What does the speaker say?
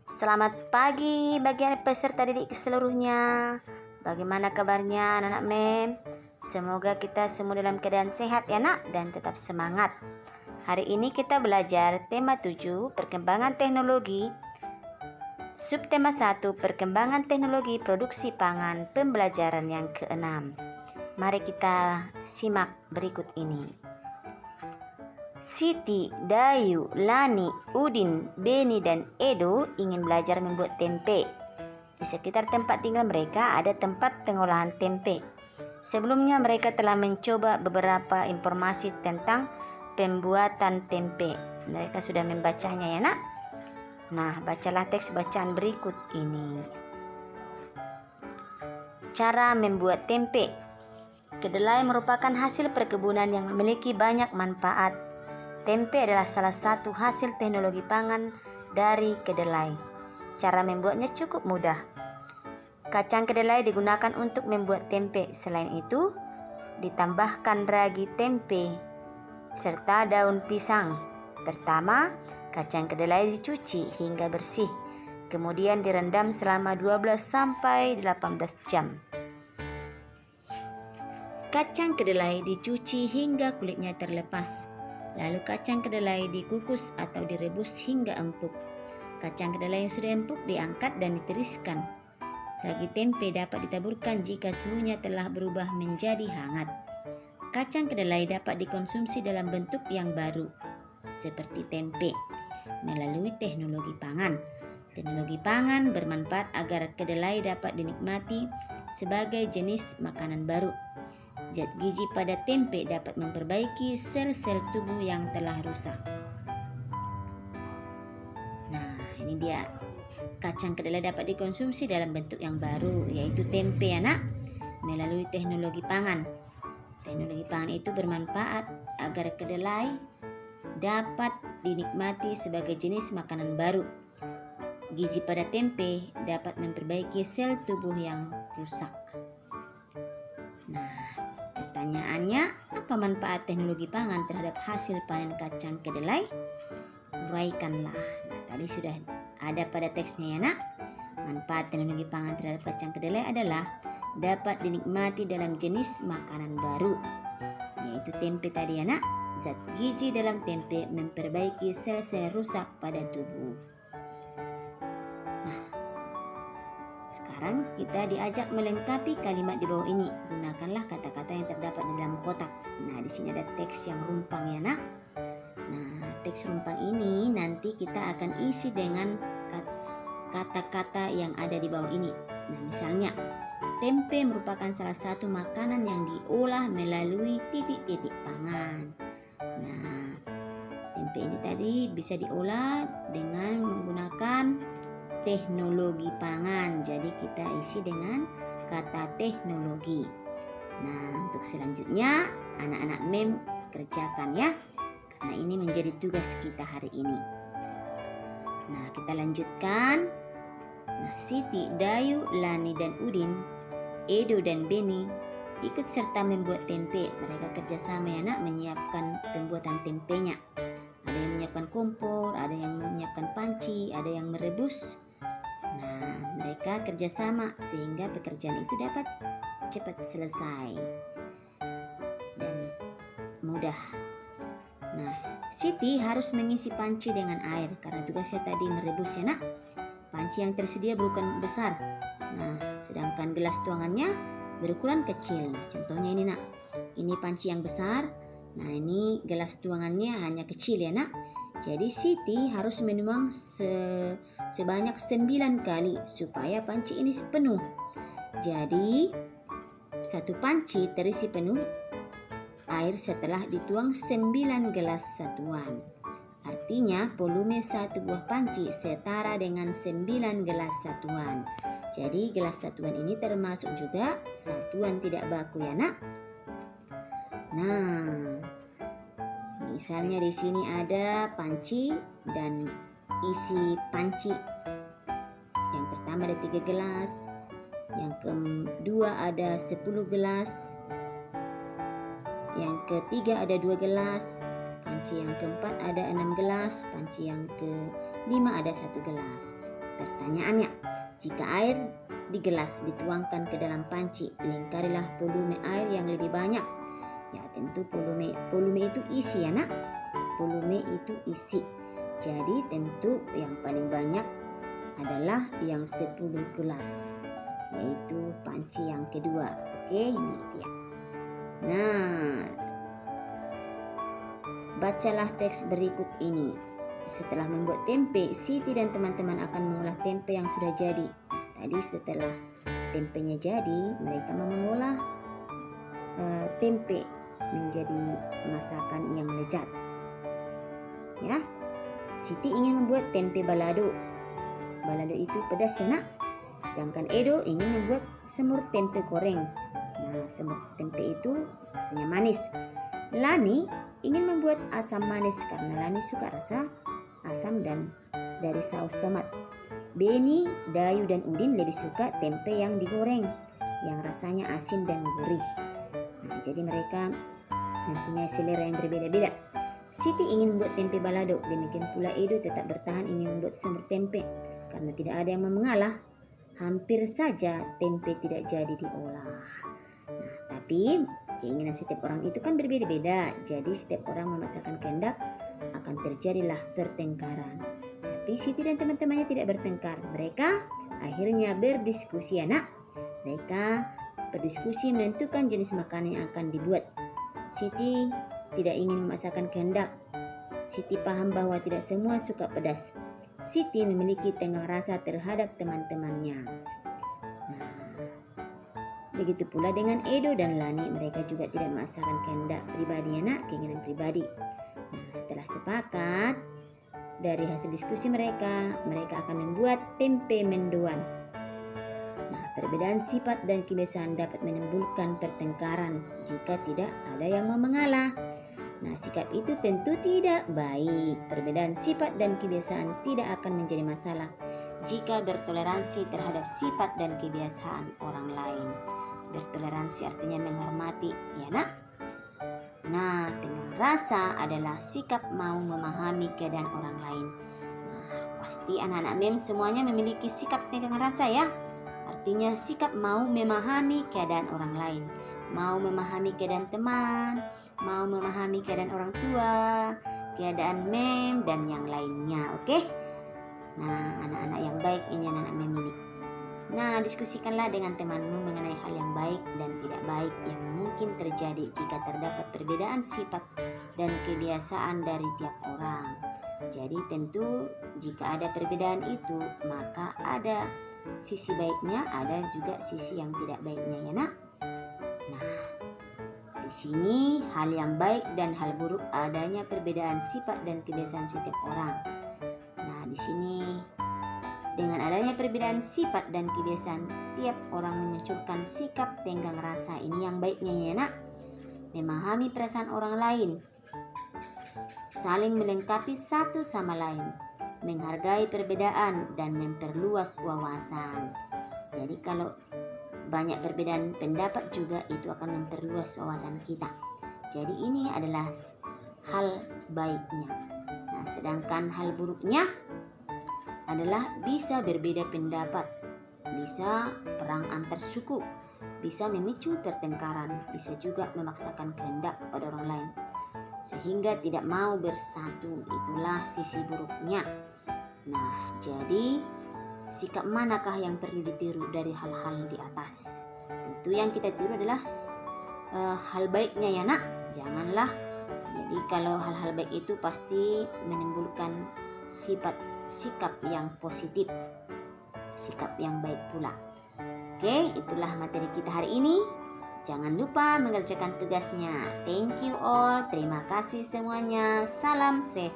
Selamat pagi bagi peserta didik seluruhnya. Bagaimana kabarnya anak-anak MEM? Semoga kita semua dalam keadaan sehat ya nak, dan tetap semangat. Hari ini kita belajar tema 7 perkembangan teknologi. Subtema 1 perkembangan teknologi produksi pangan, pembelajaran yang ke-6. Mari kita simak berikut ini. Siti, Dayu, Lani, Udin, Beni, dan Edo ingin belajar membuat tempe. Di sekitar tempat tinggal mereka ada tempat pengolahan tempe. Sebelumnya mereka telah mencoba beberapa informasi tentang pembuatan tempe. Mereka sudah membacanya ya nak? Nah, bacalah teks bacaan berikut ini. Cara membuat tempe. Kedelai merupakan hasil perkebunan yang memiliki banyak manfaat. Tempe adalah salah satu hasil teknologi pangan dari kedelai. Cara membuatnya cukup mudah. Kacang kedelai digunakan untuk membuat tempe. Selain itu, ditambahkan ragi tempe serta daun pisang. Pertama, kacang kedelai dicuci hingga bersih. Kemudian direndam selama 12 sampai 18 jam. Kacang kedelai dicuci hingga kulitnya terlepas. Lalu kacang kedelai dikukus atau direbus hingga empuk. Kacang kedelai yang sudah empuk diangkat dan ditiriskan. Ragi tempe dapat ditaburkan jika suhunya telah berubah menjadi hangat. Kacang kedelai dapat dikonsumsi dalam bentuk yang baru, seperti tempe, melalui teknologi pangan. Teknologi pangan bermanfaat agar kedelai dapat dinikmati sebagai jenis makanan baru. Zat gizi pada tempe dapat memperbaiki sel-sel tubuh yang telah rusak. Nah, ini dia. Kacang kedelai dapat dikonsumsi dalam bentuk yang baru, yaitu tempe anak, melalui teknologi pangan. Teknologi pangan itu bermanfaat agar kedelai dapat dinikmati sebagai jenis makanan baru. Gizi pada tempe dapat memperbaiki sel tubuh yang rusak. Nah, pertanyaannya, apa manfaat teknologi pangan terhadap hasil panen kacang kedelai? Uraikanlah. Nah, tadi sudah ada pada teksnya ya nak. Manfaat teknologi pangan terhadap kacang kedelai adalah dapat dinikmati dalam jenis makanan baru, yaitu tempe tadi ya nak. Zat gizi dalam tempe memperbaiki sel-sel rusak pada tubuh. Nah, sekarang kita diajak melengkapi kalimat di bawah ini. Gunakanlah kata-kata yang terdapat di dalam kotak. Nah, di sini ada teks yang rumpang ya nak. Nah, teks rumpang ini nanti kita akan isi dengan kata-kata yang ada di bawah ini. Nah, misalnya, tempe merupakan salah satu makanan yang diolah melalui titik-titik pangan. Nah, tempe ini tadi bisa diolah dengan menggunakan teknologi pangan. Jadi kita isi dengan kata teknologi. Nah, untuk selanjutnya anak-anak MEM kerjakan ya, karena ini menjadi tugas kita hari ini. Nah, kita lanjutkan. Nah, Siti, Dayu, Lani, dan Udin, Edo, dan Beni ikut serta membuat tempe. Mereka kerjasama ya nak, menyiapkan pembuatan tempenya. Ada yang menyiapkan kompor, ada yang menyiapkan panci, ada yang merebus. Nah, mereka kerjasama sehingga pekerjaan itu dapat cepat selesai dan mudah. Nah, Siti harus mengisi panci dengan air karena tugasnya tadi merebus ya nak. Panci yang tersedia berukuran besar. Nah, sedangkan gelas tuangannya berukuran kecil. Nah, contohnya ini nak. Ini panci yang besar. Nah, ini gelas tuangannya hanya kecil ya nak. Jadi Siti harus menuang sebanyak 9 kali supaya panci ini penuh. Jadi satu panci terisi penuh air setelah dituang 9 gelas satuan. Artinya volume satu buah panci setara dengan 9 gelas satuan. Jadi gelas satuan ini termasuk juga satuan tidak baku ya nak. Nah, misalnya di sini ada panci dan isi panci. Yang pertama ada 3 gelas, yang kedua ada 10 gelas, yang ketiga ada 2 gelas, panci yang keempat ada 6 gelas, panci yang kelima ada 1 gelas. Pertanyaannya, jika air di gelas dituangkan ke dalam panci, lingkarilah volume air yang lebih banyak. Ya, tentu volume itu isi ya nak. Volume itu isi. Jadi tentu yang paling banyak adalah yang 10 gelas, yaitu panci yang kedua. Oke, ini dia. Nah, bacalah teks berikut ini. Setelah membuat tempe, Siti dan teman-teman akan mengolah tempe yang sudah jadi. Tadi setelah tempenya jadi, mereka mau mengolah tempe menjadi masakan yang lezat. Ya, Siti ingin membuat tempe balado. Balado itu pedas ya nak. Sedangkan Edo ingin membuat semur tempe goreng. Nah, semur tempe itu rasanya manis. Lani ingin membuat asam manis karena Lani suka rasa asam dan dari saus tomat. Beni, Dayu, dan Udin lebih suka tempe yang digoreng, yang rasanya asin dan gurih. Nah, jadi mereka mempunyai selera yang berbeda-beda. Siti ingin membuat tempe balado, demikian pula Edo tetap bertahan ingin membuat semur tempe. Karena tidak ada yang mau mengalah, hampir saja tempe tidak jadi diolah. Nah, tapi keinginan setiap orang itu kan berbeda-beda. Jadi setiap orang memaksakan kehendak, akan terjadilah pertengkaran. Tapi Siti dan teman-temannya tidak bertengkar. Mereka akhirnya berdiskusi anak. Mereka berdiskusi menentukan jenis makanan yang akan dibuat. Siti tidak ingin memaksakan kehendak. Siti paham bahwa tidak semua suka pedas. Siti memiliki tenggang rasa terhadap teman-temannya. Nah, begitu pula dengan Edo dan Lani, mereka juga tidak memaksakan kehendak pribadi anak, keinginan pribadi. Nah, setelah sepakat dari hasil diskusi mereka akan membuat tempe mendoan. Nah, perbedaan sifat dan kebiasaan dapat menimbulkan pertengkaran jika tidak ada yang mau mengalah. Nah, sikap itu tentu tidak baik. Perbedaan sifat dan kebiasaan tidak akan menjadi masalah jika bertoleransi terhadap sifat dan kebiasaan orang lain. Bertoleransi artinya menghormati, ya nak? Nah, tenggang rasa adalah sikap mau memahami keadaan orang lain. Nah, pasti anak-anak MEM semuanya memiliki sikap tenggang rasa ya. Artinya sikap mau memahami keadaan orang lain, mau memahami keadaan teman, mau memahami keadaan orang tua, keadaan MEM dan yang lainnya. Oke? Nah, anak-anak yang baik ini anak-anak MEM ini. Nah, diskusikanlah dengan temanmu mengenai hal yang baik dan tidak baik yang mungkin terjadi jika terdapat perbedaan sifat dan kebiasaan dari tiap orang. Jadi tentu jika ada perbedaan itu, maka ada sisi baiknya, ada juga sisi yang tidak baiknya ya nak. Nah, di sini hal yang baik dan hal buruk adanya perbedaan sifat dan kebiasaan setiap orang. Nah, di sini dengan adanya perbedaan sifat dan kebiasaan, tiap orang memunculkan sikap tenggang rasa. Ini yang baiknya ya nak. Memahami perasaan orang lain, saling melengkapi satu sama lain, menghargai perbedaan dan memperluas wawasan. Jadi kalau banyak perbedaan pendapat juga itu akan memperluas wawasan kita. Jadi ini adalah hal baiknya. Nah, sedangkan hal buruknya adalah bisa berbeda pendapat, bisa perang antar suku, bisa memicu pertengkaran, bisa juga memaksakan kehendak kepada orang lain sehingga tidak mau bersatu. Itulah sisi buruknya. Nah, jadi sikap manakah yang perlu ditiru dari hal-hal di atas? Tentu yang kita tiru adalah hal baiknya ya nak. Janganlah, jadi kalau hal-hal baik itu pasti menimbulkan sikap yang positif, sikap yang baik pula. Oke, itulah materi kita hari ini. Jangan lupa mengerjakan tugasnya. Thank you all. Terima kasih semuanya. Salam sehat.